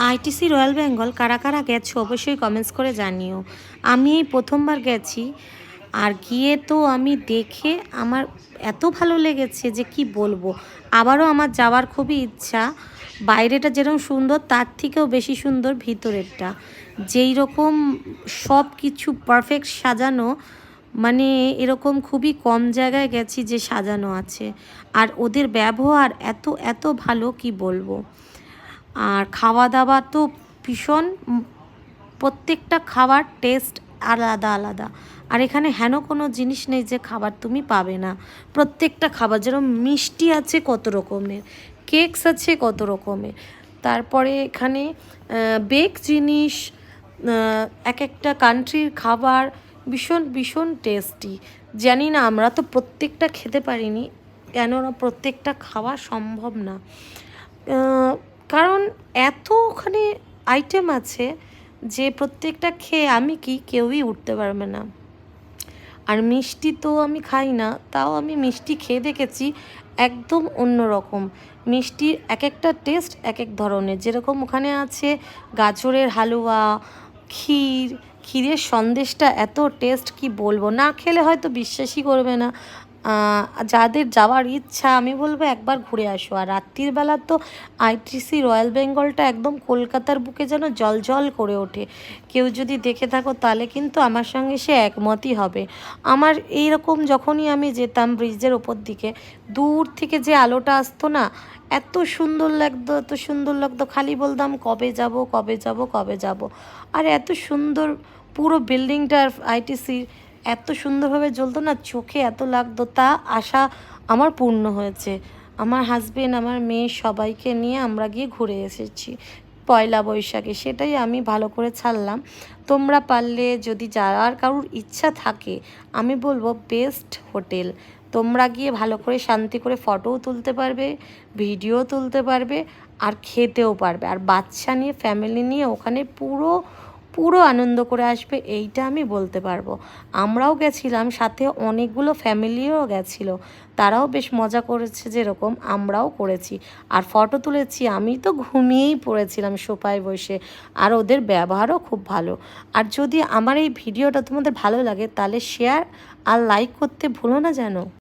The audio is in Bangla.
আইটিসি রয়্যাল বেঙ্গল কারা কারা গেছো অবশ্যই কমেন্টস করে জানিও। আমি এই প্রথমবার গেছি, আর গিয়ে তো আমি দেখে আমার এত ভালো লেগেছে যে কি বলবো। আবারও আমার যাওয়ার খুবই ইচ্ছা। বাইরেটা যেরকম সুন্দর তার থেকেও বেশি সুন্দর ভিতরেরটা, যেই রকম সব কিছু পারফেক্ট সাজানো, মানে এরকম খুবই কম জায়গায় গেছি যে সাজানো আছে। আর ওদের ব্যবহার এত এত ভালো কি বলবো। আর খাওয়া দাওয়া তো ভীষণ, প্রত্যেকটা খাবার টেস্ট আলাদা আলাদা। আর এখানে হেন কোনো জিনিস নেই যে খাবার তুমি পাবে না। প্রত্যেকটা খাবার যেরকম মিষ্টি আছে কত রকমের, কেকস আছে কত রকমের, তারপরে এখানে বেক জিনিস, এক একটা কান্ট্রির খাবার ভীষণ ভীষণ টেস্টি। জানি না, আমরা তো প্রত্যেকটা খেতে পারিনি, কেননা প্রত্যেকটা খাওয়া সম্ভব না, কারণ এত ওখানে আইটেম আছে যে প্রত্যেকটা খেয়ে আমি কি কেউই উঠতে পারবে না। আর মিষ্টি তো আমি খাই না, তাও আমি মিষ্টি খেয়ে দেখেছি, একদম অন্য রকম মিষ্টির এক একটা টেস্ট এক এক ধরনের। যেরকম ওখানে আছে গাজরের হালুয়া, ক্ষীর, ক্ষীরের সন্দেশটা এত টেস্ট কি বলবো, না খেলে হয়তো বিশ্বাসই করবে না। যাদের যাওয়ার ইচ্ছা আমি বলবো একবার ঘুরে আসো। আর রাত্রির বেলা তো আইটিসি রয়্যাল বেঙ্গলটা একদম কলকাতার বুকে যেন জলজল করে ওঠে। কেউ যদি দেখে থাকো তাহলে কিন্তু আমার সঙ্গে সে একমতই হবে। আমার এইরকম যখনই আমি যেতাম ব্রিজের ওপর দিকে, দূর থেকে যে আলোটা আসতো না, এত সুন্দর লাগতো, এত সুন্দর লাগতো, খালি বলতাম কবে যাব কবে যাব কবে যাব। আর এত সুন্দর পুরো বিল্ডিংটার আইটিসির এত সুন্দরভাবে জ্বলতো না, চোখে এত লাগতো, তা আশা আমার পূর্ণ হয়েছে। আমার হাজবেন্ড, আমার মেয়ে সবাইকে নিয়ে আমরা গিয়ে ঘুরে এসেছি পয়লা বৈশাখে, সেটাই আমি ভালো করে ছাড়লাম। তোমরা পারলে যদি যাওয়ার কারোর ইচ্ছা থাকে, আমি বলবো বেস্ট হোটেল। তোমরা গিয়ে ভালো করে শান্তি করে ফটোও তুলতে পারবে, ভিডিও তুলতে পারবে, আর খেতেও পারবে। আর বাচ্চা নিয়ে, ফ্যামিলি নিয়ে ওখানে পুরো পুরো আনন্দ করে আসবে, এইটা আমি বলতে পারবো। আমরাও গেছিলাম, সাথে অনেকগুলো ফ্যামিলিও গেছিলো, তারাও বেশ মজা করেছে যেরকম আমরাও করেছি। আর ফটো তুলেছি, আমি তো ঘুমিয়েই পড়েছিলাম সোফায় বসে। আর ওদের ব্যবহারও খুব ভালো। আর যদি আমার এই ভিডিওটা তোমাদের ভালো লাগে তাহলে শেয়ার আর লাইক করতে ভুলো না যেন।